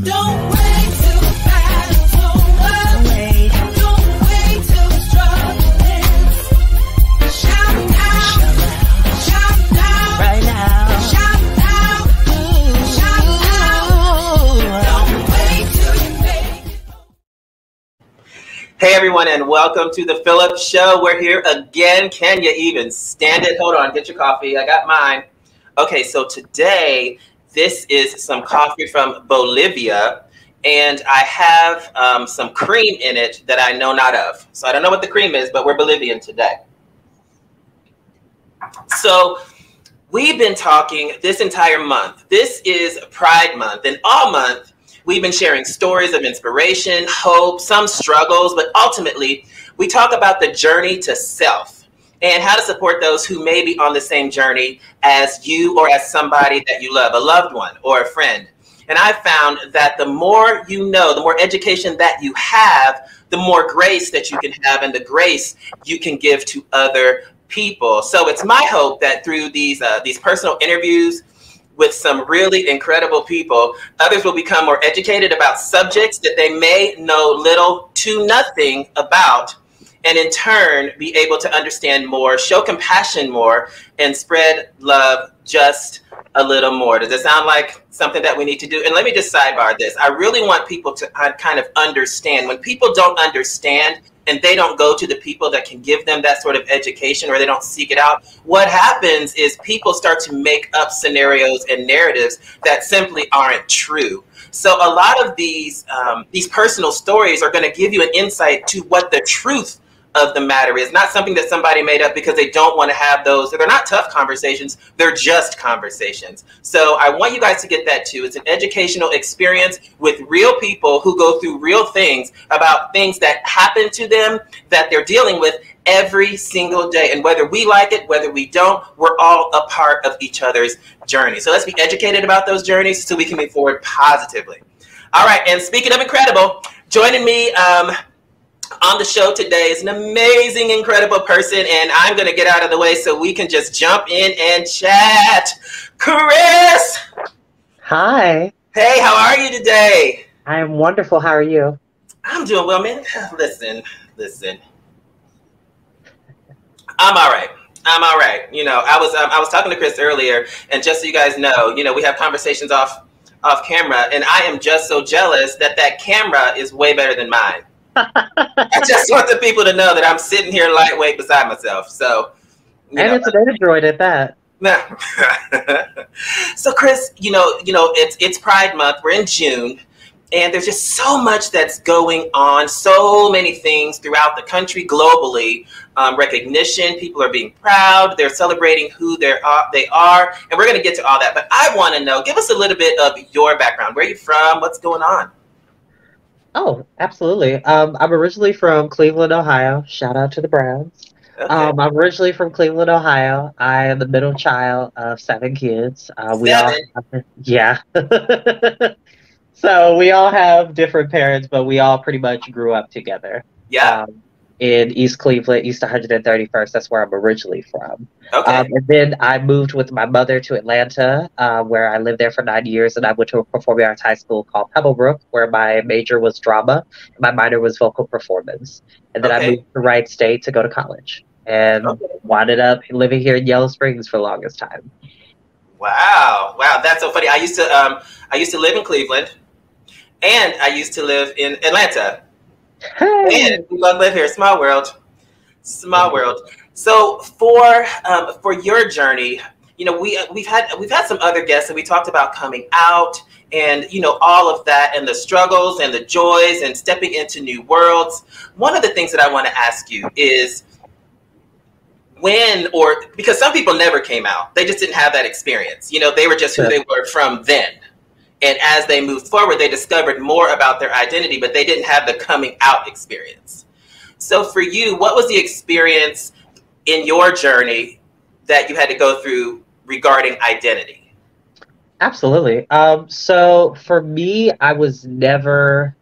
Don't wait till the battle's over. Don't wait till the struggle ends. Shout out, shout out, right now. Shout out, shout out. Don't wait till you make it. Hey everyone, and welcome to the PHILLIP Show. We're here again. Can you even stand it? Hold on, get your coffee. I got mine. Okay, so today, this is some coffee from Bolivia, and I have some cream in it that I know not of. So I don't know what the cream is, but we're Bolivian today. So we've been talking this entire month. This is Pride Month, and all month we've been sharing stories of inspiration, hope, some struggles, but ultimately we talk about the journey to self and how to support those who may be on the same journey as you or as somebody that you love, a loved one or a friend. And I found that the more you know, the more education that you have, the more grace that you can have and the grace you can give to other people. So it's my hope that through these personal interviews with some really incredible people, others will become more educated about subjects that they may know little to nothing about, and in turn be able to understand more, show compassion more, and spread love just a little more. Does it sound like something that we need to do? And let me just sidebar this. I really want people to kind of understand. When people don't understand and they don't go to the people that can give them that sort of education, or they don't seek it out, what happens is people start to make up scenarios and narratives that simply aren't true. So a lot of these personal stories are going to give you an insight to what the truth of the matter is, not something that somebody made up because they don't want to have those. They're not tough conversations, they're just conversations. So I want you guys to get that too. It's an educational experience with real people who go through real things about things that happen to them that they're dealing with every single day. And whether we like it, whether we don't, we're all a part of each other's journey. So let's be educated about those journeys so we can move forward positively. All right, and speaking of incredible, joining me on the show today is an amazing, incredible person, and I'm going to get out of the way so we can just jump in and chat. Chris! Hi. Hey, how are you today? I am wonderful. How are you? I'm doing well, man. Listen. I'm all right. I'm all right. You know, I was talking to Chris earlier, and just so you guys know, we have conversations off camera, and I am just so jealous that camera is way better than mine. I just want the people to know that I'm sitting here lightweight beside myself. So, it's an Android at that. So, Chris, it's Pride Month. We're in June, and there's just so much that's going on. So many things throughout the country, globally. Recognition. People are being proud. They're celebrating who they are, and we're going to get to all that. But I want to know. Give us a little bit of your background. Where are you from? What's going on? Oh, absolutely. I'm originally from Cleveland, Ohio. Shout out to the Browns. Okay. I'm originally from Cleveland, Ohio. I am the middle child of 7 kids. Yeah. So we all have different parents, but we all pretty much grew up together. Yeah. In East Cleveland, East 131st. That's where I'm originally from. Okay. And then I moved with my mother to Atlanta, where I lived there for 9 years, and I went to a performing arts high school called Pebblebrook, where my major was drama, and my minor was vocal performance. And then I moved to Wright State to go to college, and wound up living here in Yellow Springs for the longest time. Wow, that's so funny. I used to live in Cleveland, and I used to live in Atlanta. Hey. And we both live here. Small world. So for your journey, we've had some other guests, and we talked about coming out and all of that, and the struggles and the joys and stepping into new worlds. One of the things that I want to ask you is because some people never came out, they just didn't have that experience. They were just who they were from then. And as they moved forward, they discovered more about their identity, but they didn't have the coming out experience. So for you, what was the experience in your journey that you had to go through regarding identity? Absolutely. So for me, I didn't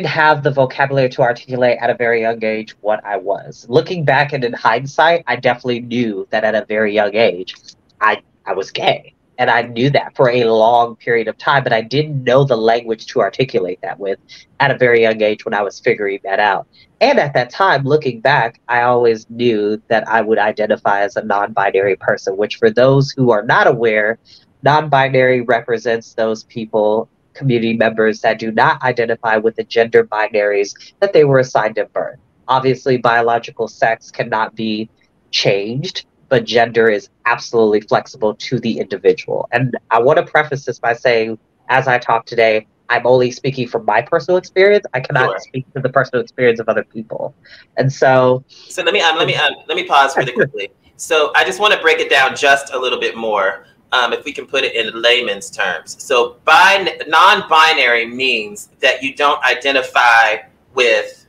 have the vocabulary to articulate at a very young age what I was. Looking back and in hindsight, I definitely knew that at a very young age, I was gay. And I knew that for a long period of time, but I didn't know the language to articulate that with at a very young age when I was figuring that out. And at that time, looking back, I always knew that I would identify as a non-binary person, which for those who are not aware, non-binary represents those people, community members that do not identify with the gender binaries that they were assigned at birth. Obviously, biological sex cannot be changed, but gender is absolutely flexible to the individual. And I want to preface this by saying, as I talk today, I'm only speaking from my personal experience. I cannot speak to the personal experience of other people. And so let me pause really quickly. So I just want to break it down just a little bit more, if we can put it in layman's terms. So non-binary means that you don't identify with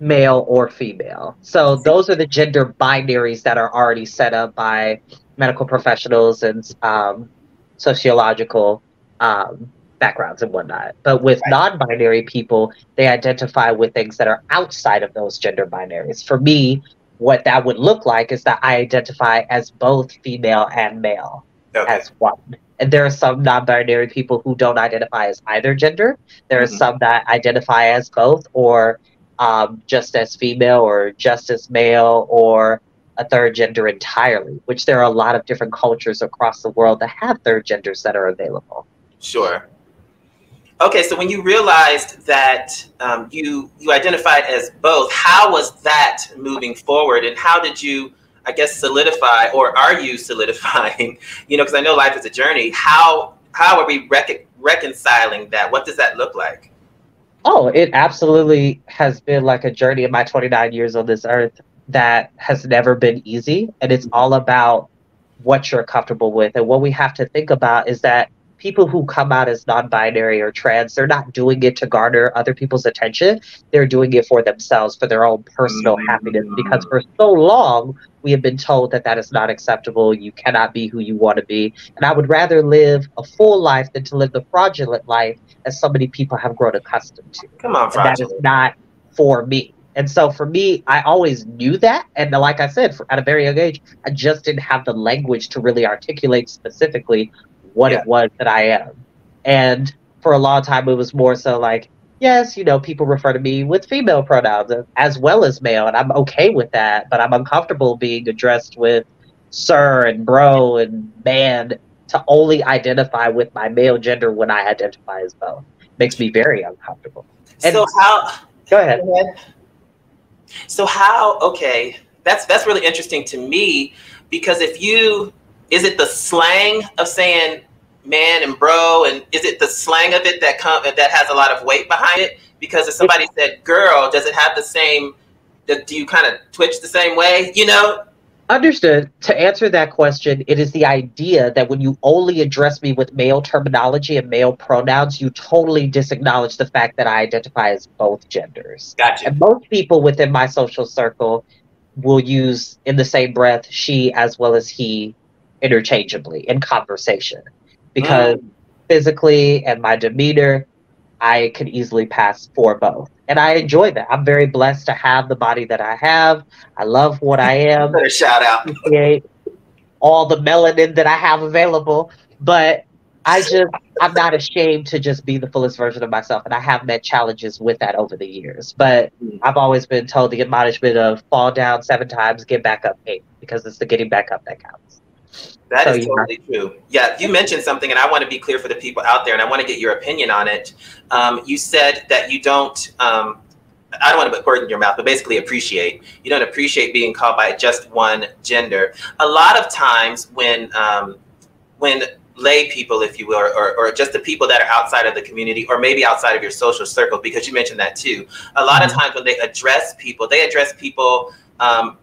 male or female. So those are the gender binaries that are already set up by medical professionals and sociological backgrounds and whatnot. But with non-binary people, they identify with things that are outside of those gender binaries. For me, what that would look like is that I identify as both female and male as one. And there are some non-binary people who don't identify as either gender. There are some that identify as both, or just as female, or just as male, or a third gender entirely, which there are a lot of different cultures across the world that have third genders that are available. Sure. Okay, so when you realized that you identified as both, how was that moving forward, and how did you, I guess, solidify, or are you solidifying, because I know life is a journey, how are we reconciling that? What does that look like? Oh, it absolutely has been like a journey in my 29 years on this earth that has never been easy. And it's all about what you're comfortable with. And what we have to think about is that people who come out as non-binary or trans, they're not doing it to garner other people's attention. They're doing it for themselves, for their own personal happiness. Because for so long, we have been told that that is not acceptable. You cannot be who you want to be. And I would rather live a full life than to live the fraudulent life as so many people have grown accustomed to. Come on, fraudulent. And that is not for me. And so for me, I always knew that. And like I said, at a very young age, I just didn't have the language to really articulate specifically what it was that I am. And for a long time, it was more so like, yes, people refer to me with female pronouns as well as male, and I'm okay with that, but I'm uncomfortable being addressed with sir and bro and man to only identify with my male gender when I identify as both. Makes me very uncomfortable. And so go ahead. So that's really interesting to me, because is it the slang of saying man and bro, and is it the slang of it that has a lot of weight behind it? Because if somebody said girl, does it have the same, do you kind of twitch the same way, Understood. To answer that question, it is the idea that when you only address me with male terminology and male pronouns, you totally disacknowledge the fact that I identify as both genders. Gotcha. And most people within my social circle will use in the same breath she as well as he interchangeably in conversation, because physically and my demeanor, I could easily pass for both. And I enjoy that. I'm very blessed to have the body that I have. I love what I am. Shout out. Appreciate all the melanin that I have available. But I'm not ashamed to just be the fullest version of myself. And I have met challenges with that over the years. But I've always been told the admonishment of fall down 7 times, get back up 8, because it's the getting back up that counts. That is totally true. Yeah, you mentioned something, and I want to be clear for the people out there, and I want to get your opinion on it. You said that you don't, I don't want to put words in your mouth, but basically you don't appreciate being called by just one gender. A lot of times when lay people, if you will, or just the people that are outside of the community, or maybe outside of your social circle, because you mentioned that too. A lot of times when they address people,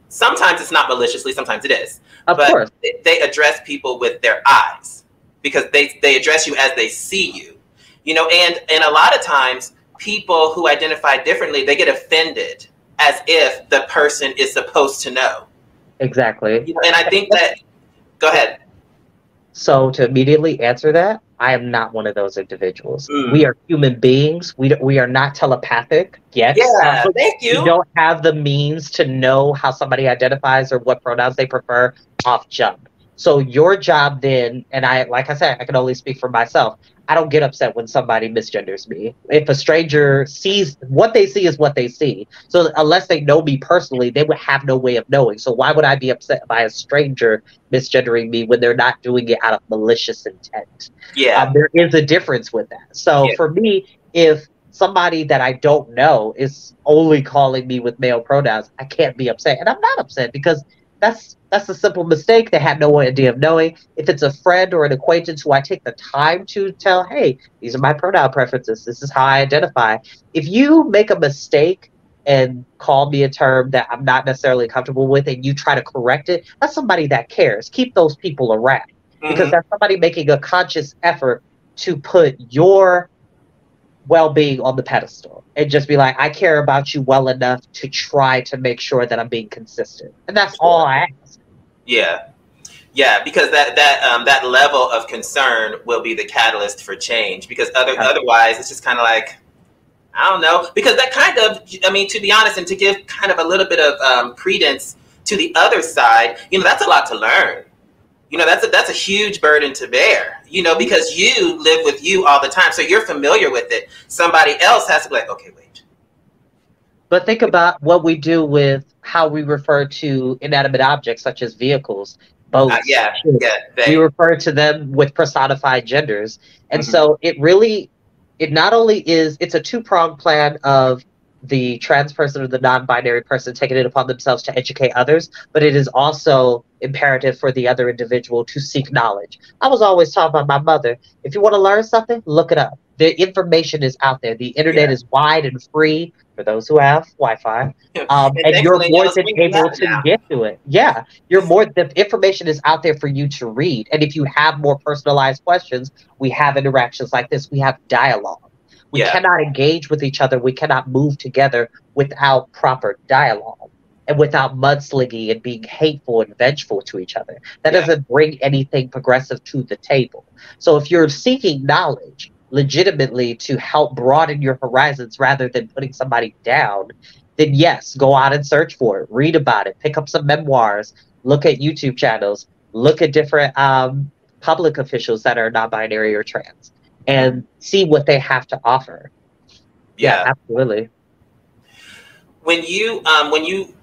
sometimes it's not maliciously, sometimes it is. Of course. They address people with their eyes, because they address you as they see you, and a lot of times people who identify differently, they get offended as if the person is supposed to know. Exactly. And I think that, go ahead. So to immediately answer that, I am not one of those individuals. We are human beings. We are not telepathic yet. Yeah, thank you. We don't have the means to know how somebody identifies or what pronouns they prefer off jump. So your job then, and I, like I said, I can only speak for myself. I don't get upset when somebody misgenders me. If a stranger sees what they see is what they see. So unless they know me personally, they would have no way of knowing. So why would I be upset by a stranger misgendering me when they're not doing it out of malicious intent? Yeah. There is a difference with that. So for me, if somebody that I don't know is only calling me with male pronouns, I can't be upset. And I'm not upset because that's a simple mistake. They had no idea of knowing. If it's a friend or an acquaintance who I take the time to tell, hey, these are my pronoun preferences. This is how I identify. If you make a mistake and call me a term that I'm not necessarily comfortable with and you try to correct it, that's somebody that cares. Keep those people around because that's somebody making a conscious effort to put your well-being on the pedestal and just be like, I care about you well enough to try to make sure that I'm being consistent. And that's all I ask. Yeah. Yeah, because that level of concern will be the catalyst for change, because otherwise it's just kind of like, I don't know, because that kind of, I mean, to be honest, and to give kind of a little bit of credence to the other side, you know, that's a lot to learn. You know, that's a huge burden to bear, you know, because you live with you all the time. So you're familiar with it. Somebody else has to be like, okay, wait. But think about what we do with how we refer to inanimate objects such as vehicles, boats. We refer to them with personified genders. And so it not only is, it's a two-pronged plan of the trans person or the non-binary person taking it upon themselves to educate others, but it is also imperative for the other individual to seek knowledge. I was always taught by my mother, if you want to learn something, look it up. The information is out there. The internet is wide and free for those who have Wi-Fi. And you're more than able to get to it. Yeah, the information is out there for you to read. And if you have more personalized questions, we have interactions like this. We have dialogue. We cannot engage with each other. We cannot move together without proper dialogue and without mudslinging and being hateful and vengeful to each other. That doesn't bring anything progressive to the table. So if you're seeking knowledge legitimately to help broaden your horizons rather than putting somebody down, then yes, go out and search for it. Read about it. Pick up some memoirs. Look at YouTube channels. Look at different public officials that are non-binary or trans. And see what they have to offer. Yeah, absolutely. When you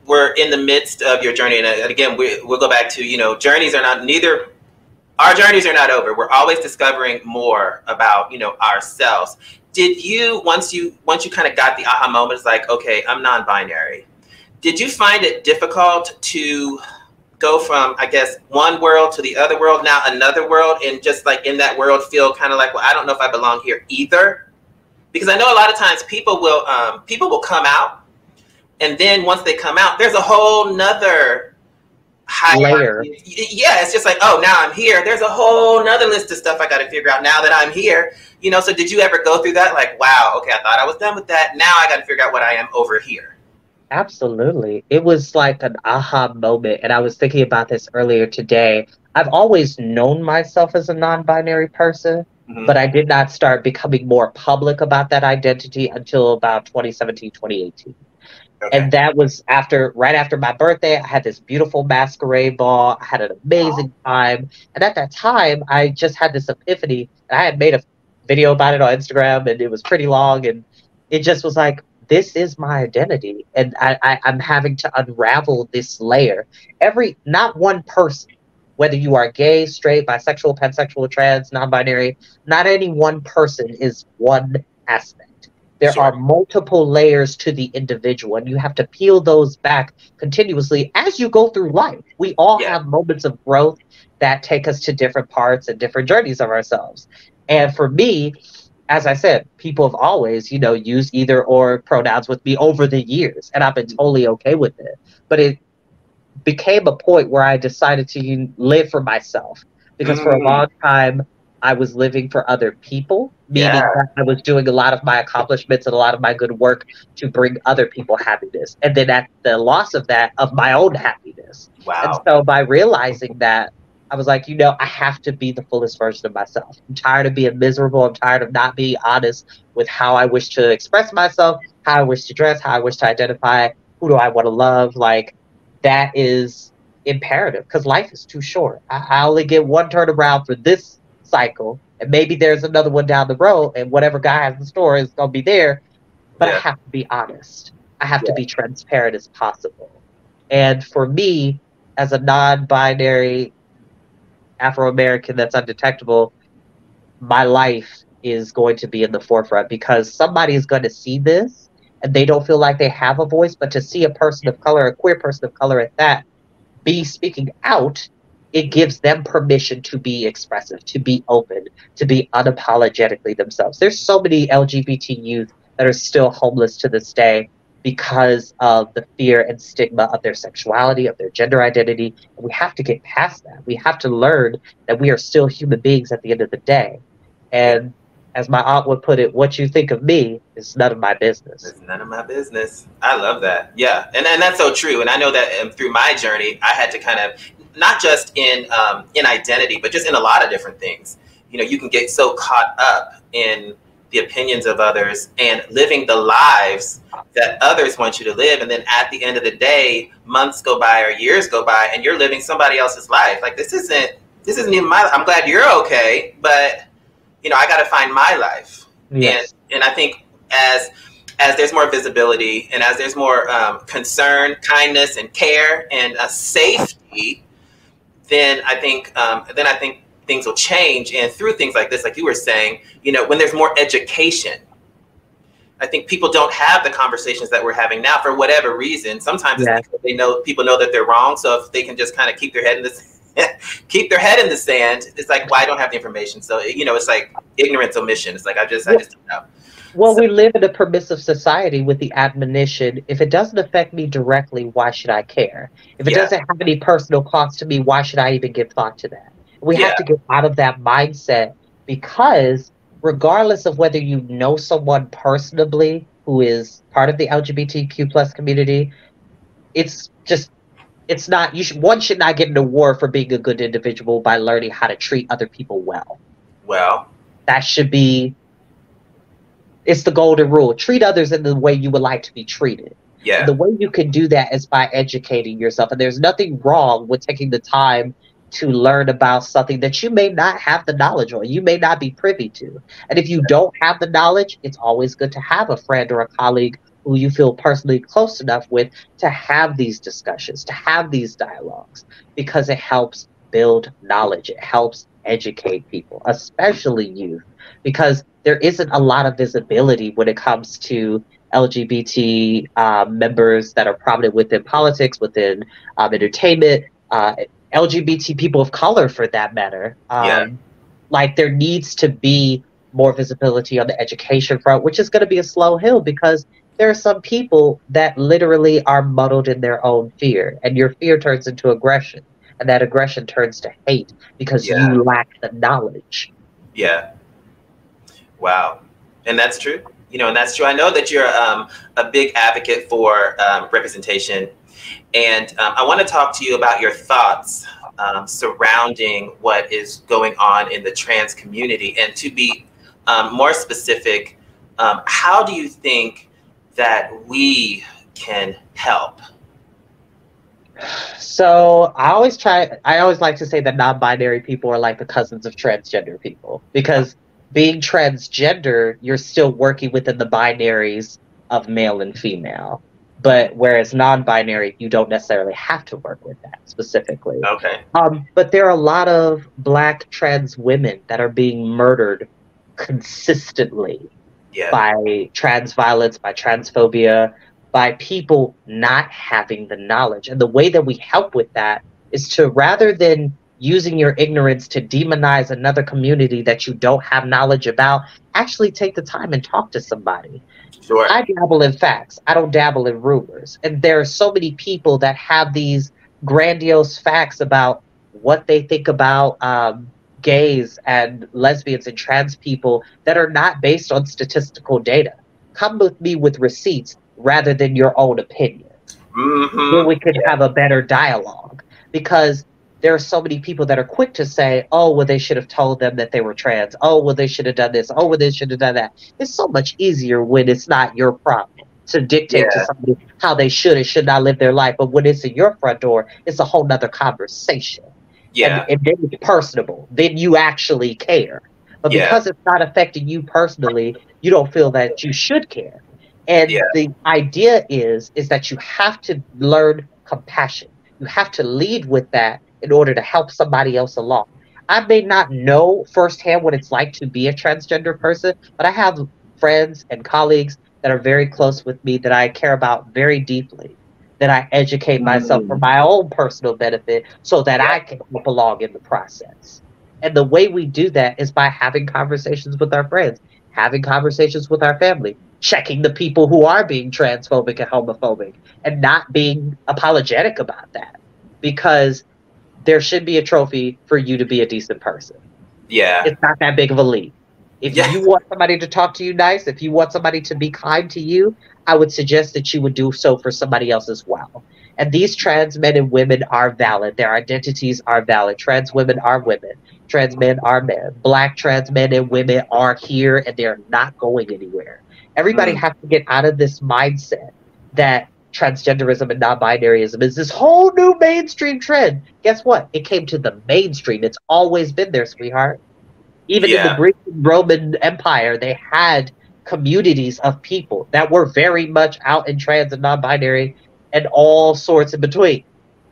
were in the midst of your journey, and again, we'll go back to, you know, our journeys are not over. We're always discovering more about, you know, ourselves. Did you, once you kind of got the aha moments, like, okay, I'm non-binary, did you find it difficult to go from, I guess, one world to the other world, now another world, and just like in that world feel kind of like, well, I don't know if I belong here either? Because I know a lot of times people will come out, and then once they come out, there's a whole nother layer. Yeah, it's just like, oh, now I'm here. There's a whole nother list of stuff I got to figure out now that I'm here. You know, so did you ever go through that? Like, wow, okay, I thought I was done with that. Now I got to figure out what I am over here. Absolutely. It was like an aha moment. And I was thinking about this earlier today. I've always known myself as a non-binary person, but I did not start becoming more public about that identity until about 2017, 2018. Okay. And that was right after my birthday. I had this beautiful masquerade ball. I had an amazing time. And at that time, I just had this epiphany. I had made a video about it on Instagram, and it was pretty long. And it just was like, this is my identity, and I'm having to unravel this layer. Not one person, whether you are gay, straight, bisexual, pansexual, trans, non-binary, not any one person is one aspect. There are multiple layers to the individual, and you have to peel those back continuously as you go through life. We all have moments of growth that take us to different parts and different journeys of ourselves. And for me, as I said, people have always, you know, used either or pronouns with me over the years, and I've been totally okay with it. But it became a point where I decided to live for myself, because for a long time, I was living for other people, meaning that I was doing a lot of my accomplishments and a lot of my good work to bring other people happiness. And then at the loss of that, of my own happiness. Wow. And so by realizing that, I was like, you know, I have to be the fullest version of myself. I'm tired of being miserable. I'm tired of not being honest with how I wish to express myself, how I wish to dress, how I wish to identify, who do I want to love. Like, that is imperative because life is too short. I only get one turnaround for this cycle, and maybe there's another one down the road, and whatever guy has in store is going to be there. But I Yeah. have to be honest. I have to Yeah. be transparent as possible. And for me, as a non-binary Afro-American that's undetectable, my life is going to be in the forefront because somebody is going to see this and they don't feel like they have a voice, but to see a person of color, a queer person of color at that, be speaking out, it gives them permission to be expressive, to be open, to be unapologetically themselves. There's so many LGBT youth that are still homeless to this day because of the fear and stigma of their sexuality, of their gender identity. And we have to get past that. We have to learn that we are still human beings at the end of the day. And as my aunt would put it, what you think of me is none of my business. It's none of my business. I love that. Yeah. And that's so true. And I know that through my journey, I had to kind of, not just in identity, but just in a lot of different things. You know, you can get so caught up in the opinions of others and living the lives that others want you to live. And then at the end of the day, months go by or years go by and you're living somebody else's life. Like, this isn't even my life. I'm glad you're okay, but you know, I got to find my life. Yes. And I think as there's more visibility and as there's more concern, kindness, and care and safety, then I think things will change. And through things like this, like you were saying, you know, when there's more education, I think people don't have the conversations that we're having now for whatever reason. Sometimes it's because people know that they're wrong. So if they can just kind of keep their head in the sand, it's like, well, I don't have the information. So, you know, it's like ignorance, omission. It's like, I just don't know. Well, we live in a permissive society with the admonition, if it doesn't affect me directly, why should I care? If it doesn't have any personal cost to me, why should I even give thought to that? We have to get out of that mindset because regardless of whether you know someone personally who is part of the LGBTQ plus community, one should not get an award for being a good individual by learning how to treat other people well. Well, that should be, it's the golden rule. Treat others in the way you would like to be treated. Yeah. And the way you can do that is by educating yourself. And there's nothing wrong with taking the time to learn about something that you may not have the knowledge on, you may not be privy to. And if you don't have the knowledge, it's always good to have a friend or a colleague who you feel personally close enough with to have these discussions, to have these dialogues, because it helps build knowledge. It helps educate people, especially youth, because there isn't a lot of visibility when it comes to LGBT members that are prominent within politics, within entertainment, LGBT people of color for that matter. Like, there needs to be more visibility on the education front, which is going to be a slow hill because there are some people that literally are muddled in their own fear, and your fear turns into aggression, and that aggression turns to hate because you lack the knowledge. Yeah. Wow. And that's true. You know, and that's true. I know that you're a big advocate for representation. And I want to talk to you about your thoughts surrounding what is going on in the trans community. And to be more specific, how do you think that we can help? So I always like to say that non-binary people are like the cousins of transgender people, because being transgender, you're still working within the binaries of male and female. But whereas non-binary, you don't necessarily have to work with that specifically. Okay. But there are a lot of Black trans women that are being murdered consistently by trans violence, by transphobia, by people not having the knowledge. And the way that we help with that is to, rather than using your ignorance to demonize another community that you don't have knowledge about, actually take the time and talk to somebody. Sure. I dabble in facts. I don't dabble in rumors. And there are so many people that have these grandiose facts about what they think about gays and lesbians and trans people that are not based on statistical data. Come with me with receipts rather than your own opinion. Then we could have a better dialogue, because there are so many people that are quick to say, oh, well, they should have told them that they were trans. Oh, well, they should have done this. Oh, well, they should have done that. It's so much easier when it's not your problem. to dictate to Yeah. somebody how they should and should not live their life. But when it's in your front door, it's a whole nother conversation. Yeah. And then it's personable. Then you actually care. But Yeah. because it's not affecting you personally, you don't feel that you should care. And Yeah. the idea is that you have to learn compassion. You have to lead with that in order to help somebody else along. I may not know firsthand what it's like to be a transgender person, but I have friends and colleagues that are very close with me that I care about very deeply, that I educate myself for my own personal benefit so that I can help along in the process. And the way we do that is by having conversations with our friends, having conversations with our family, checking the people who are being transphobic and homophobic, and not being apologetic about that. Because there should be a trophy for you to be a decent person. Yeah. It's not that big of a leap. If you want somebody to talk to you nice, if you want somebody to be kind to you, I would suggest that you would do so for somebody else as well. And these trans men and women are valid. Their identities are valid. Trans women are women. Trans men are men. Black trans men and women are here and they're not going anywhere. Everybody has to get out of this mindset that transgenderism and non-binaryism is this whole new mainstream trend. Guess what? It came to the mainstream. It's always been there, sweetheart. Even in the Greek and Roman Empire, they had communities of people that were very much out in trans and non-binary and all sorts in between.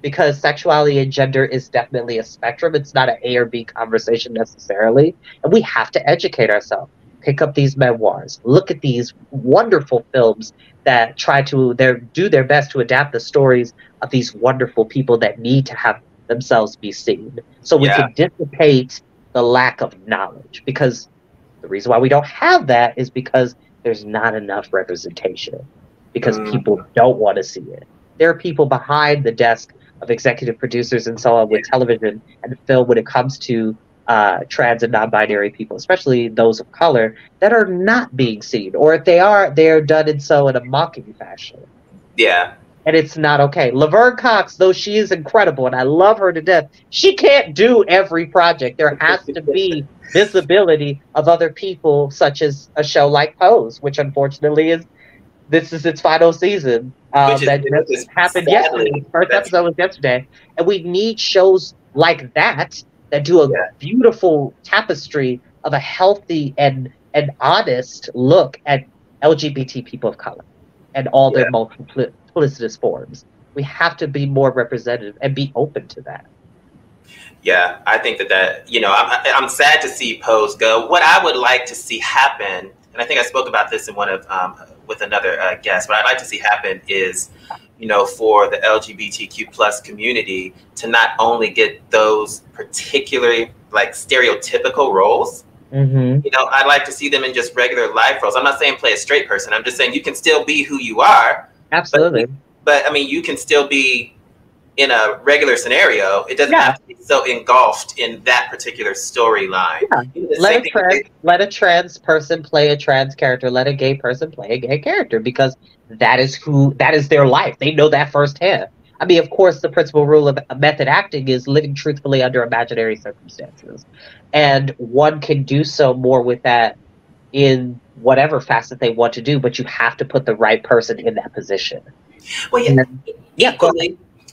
Because sexuality and gender is definitely a spectrum. It's not an A or B conversation necessarily. And we have to educate ourselves. Pick up these memoirs. Look at these wonderful films that try to do their best to adapt the stories of these wonderful people that need to have themselves be seen. So we can dissipate the lack of knowledge. Because the reason why we don't have that is because there's not enough representation. Because people don't want to see it. There are people behind the desk of executive producers and so on with television and film when it comes to trans and non-binary people, especially those of color, that are not being seen. Or if they are, they're done in a mocking fashion. Yeah. And it's not okay. Laverne Cox, though she is incredible and I love her to death, she can't do every project. There has to be visibility of other people, such as a show like Pose, which unfortunately this is its final season. That just happened yesterday. The first episode was yesterday. And we need shows like that do a beautiful tapestry of a healthy and honest look at LGBT people of color and all their multiplicitous forms. We have to be more representative and be open to that. Yeah, I think that I'm sad to see Pose go. What I would like to see happen, and I think I spoke about this in one of with another guest, what I'd like to see happen is, for the LGBTQ plus community to not only get those particularly like stereotypical roles. I'd like to see them in just regular life roles. I'm not saying play a straight person. I'm just saying you can still be who you are. Absolutely. But I mean, you can still be in a regular scenario. It doesn't have to be so engulfed in that particular storyline. Let a trans person play a trans character. Let a gay person play a gay character, because that is their life. They know that firsthand. I mean, of course, the principal rule of method acting is living truthfully under imaginary circumstances. And one can do so more with that in whatever facet they want to do, but you have to put the right person in that position. Well,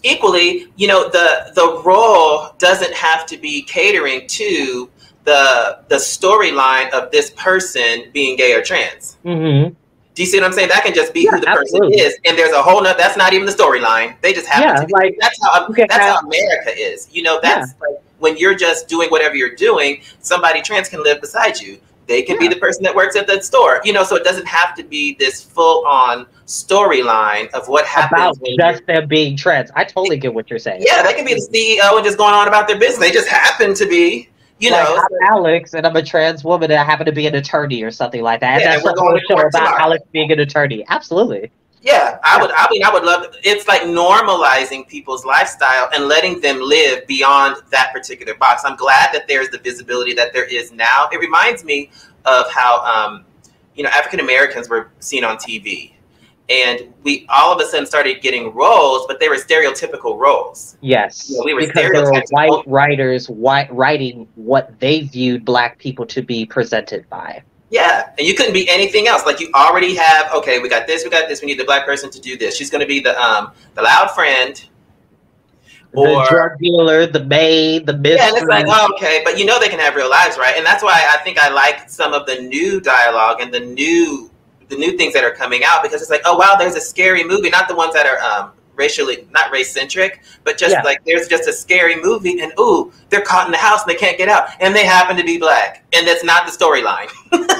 equally, the role doesn't have to be catering to the storyline of this person being gay or trans. Do you see what I'm saying? That can just be who the person is, and there's a whole nother. That's not even the storyline. They just happen to be. Like, that's how America is. That's like when you're just doing whatever you're doing. Somebody trans can live beside you. They can be the person that works at the store. So it doesn't have to be this full-on storyline of what happens about just them being trans. I totally get what you're saying. Yeah, they can be the CEO and just going on about their business. They just happen to be. I'm Alex, and I'm a trans woman, and I happen to be an attorney or something like that. Yeah, and that's a show about Alex being an attorney. Absolutely. Yeah, I would love. It's like normalizing people's lifestyle and letting them live beyond that particular box. I'm glad that there's the visibility that there is now. It reminds me of how African Americans were seen on TV. And we all of a sudden started getting roles, but they were stereotypical roles. Yes, we were because there were white writers writing what they viewed Black people to be presented by. Yeah, and you couldn't be anything else. Like you already have, okay, we got this, we need the black person to do this. She's going to be the loud friend, or the drug dealer, the maid, the mystery. Yeah, and it's like, oh, okay, but you know they can have real lives, right? And that's why I think I like some of the new dialogue and the new things that are coming out, because it's like, oh wow, there's a scary movie, not the ones that are racially, not race centric, but just like there's just a scary movie, and ooh, they're caught in the house and they can't get out, and they happen to be black, and that's not the storyline.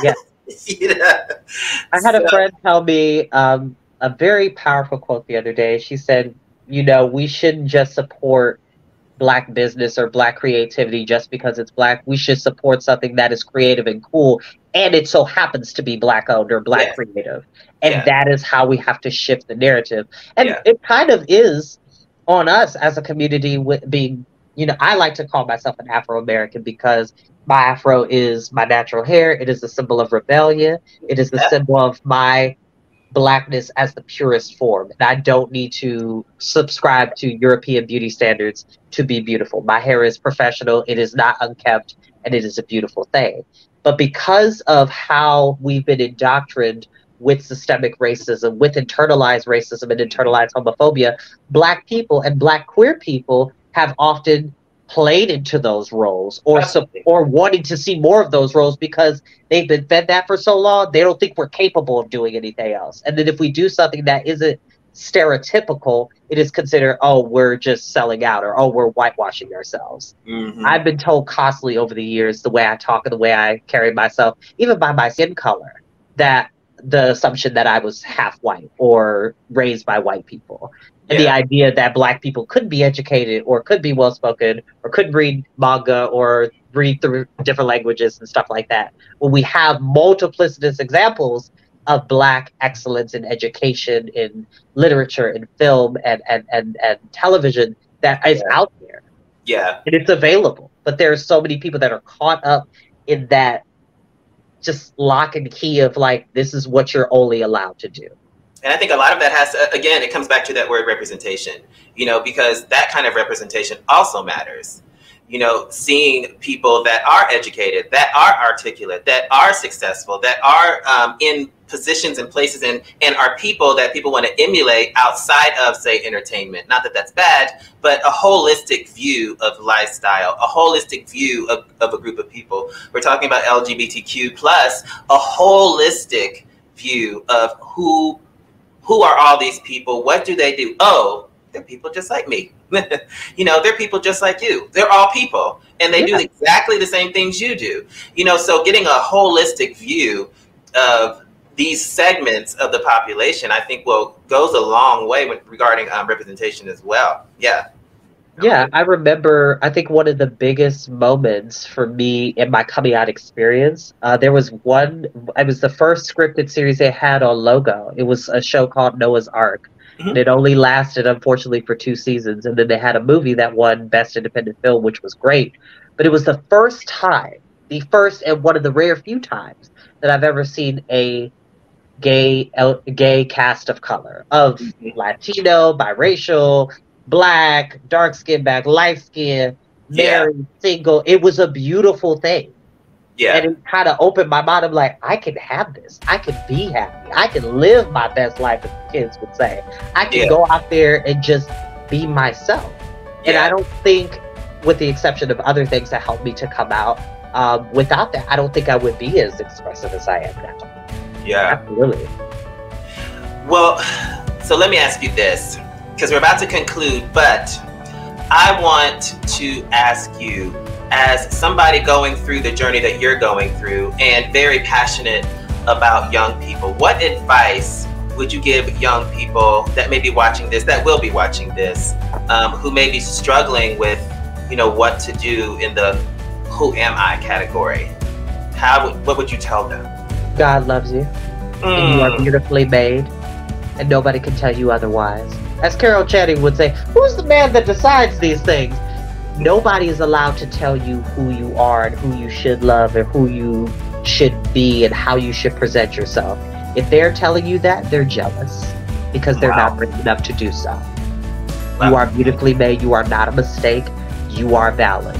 Yeah. I had a friend tell me a very powerful quote the other day. She said, you know, we shouldn't just support black business or black creativity just because it's black. We should support something that is creative and cool, and it so happens to be black owned or black creative. And that is how we have to shift the narrative. And it kind of is on us as a community, with being, you know, I like to call myself an Afro-American because my Afro is my natural hair. It is a symbol of rebellion. It is the symbol of my blackness as the purest form. And I don't need to subscribe to European beauty standards to be beautiful. My hair is professional. It is not unkempt, and it is a beautiful thing. But because of how we've been indoctrined with systemic racism, with internalized racism and internalized homophobia, black people and black queer people have often played into those roles, or wanting to see more of those roles because they've been fed that for so long, they don't think we're capable of doing anything else. And then if we do something that isn't stereotypical, it is considered, oh, we're just selling out, or oh, we're whitewashing ourselves. I've been told constantly over the years, the way I talk and the way I carry myself, even by my skin color, that the assumption that I was half white or raised by white people. And the idea that black people couldn't be educated or could be well-spoken or couldn't read manga or read through different languages and stuff like that. When we have multiplicitous examples of black excellence in education, in literature, in film, and television that is out there. Yeah. And it's available. But there are so many people that are caught up in that just lock and key of like, this is what you're only allowed to do. And I think a lot of that has, again, it comes back to that word representation, you know, because that kind of representation also matters. You know, seeing people that are educated, that are articulate, that are successful, that are in positions and places and are people that people want to emulate outside of, say, entertainment. Not that that's bad, but a holistic view of lifestyle, a holistic view of a group of people. We're talking about LGBTQ plus, a holistic view of who are all these people? What do they do? Oh, they're people just like me. You know, they're people just like you. They're all people, and they do exactly the same things you do. You know, so getting a holistic view of these segments of the population, I think, goes a long way regarding representation as well. Yeah. Yeah, I remember, I think one of the biggest moments for me in my coming out experience, there was one, it was the first scripted series they had on Logo. It was a show called Noah's Ark. And it only lasted, unfortunately, for 2 seasons. And then they had a movie that won Best Independent Film, which was great. But it was the first time, the first and one of the rare few times that I've ever seen a gay cast of color, of Latino, biracial, black, dark skin, black, light skin, married, single. It was a beautiful thing. Yeah. And it kind of opened my mind. I'm like, I can have this. I can be happy. I can live my best life, as the kids would say. I can go out there and just be myself. And I don't think, with the exception of other things that helped me to come out, without that, I don't think I would be as expressive as I am now. Yeah. Absolutely. Well, so let me ask you this, because we're about to conclude, but I want to ask you, as somebody going through the journey that you're going through and very passionate about young people, what advice would you give young people that may be watching this, that will be watching this, who may be struggling with, you know, what to do in the who am I category? What would you tell them? God loves you, and you are beautifully made, and nobody can tell you otherwise. As Carol Channing would say, who's the man that decides these things? Nobody is allowed to tell you who you are and who you should love and who you should be and how you should present yourself. If they're telling you that, they're jealous because they're not brave enough to do so. You are beautifully made. You are not a mistake. You are valid.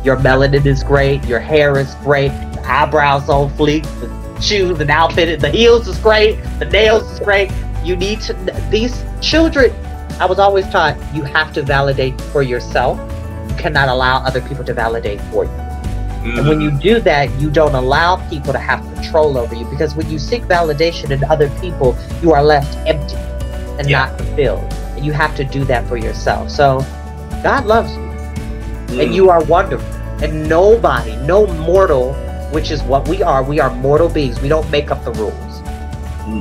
Your melanin is great. Your hair is great. eyebrows on fleek, the shoes and outfit, the heels is great, the nails is great. You need to, these children, I was always taught, you have to validate for yourself. You cannot allow other people to validate for you. And when you do that, you don't allow people to have control over you, because when you seek validation in other people, you are left empty and not fulfilled. And you have to do that for yourself. So God loves you and you are wonderful. And nobody, no mortal, which is what we are mortal beings. We don't make up the rules.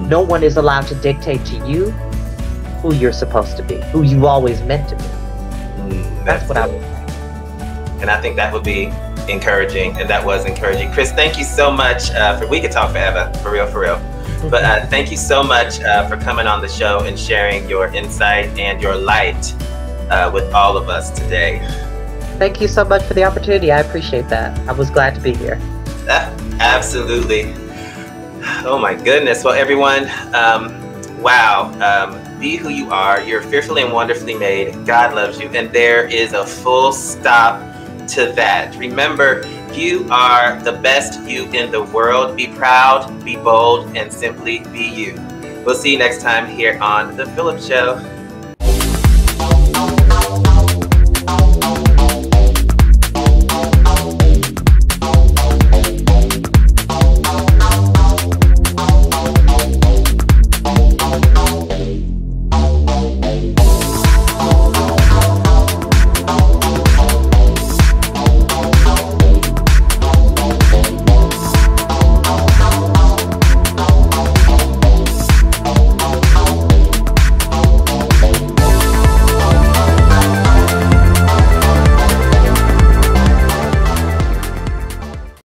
No one is allowed to dictate to you who you're supposed to be, who you always meant to be. That's what I would say. And I think that would be encouraging, and that was encouraging. Chris, thank you so much we could talk forever, for real. But thank you so much for coming on the show and sharing your insight and your light with all of us today. Thank you so much for the opportunity. I appreciate that. I was glad to be here. Absolutely. Oh my goodness. Well, everyone, wow. Be who you are. You're fearfully and wonderfully made. God loves you. And there is a full stop to that. Remember, you are the best you in the world. Be proud, be bold, and simply be you. We'll see you next time here on The PHILLIP Show.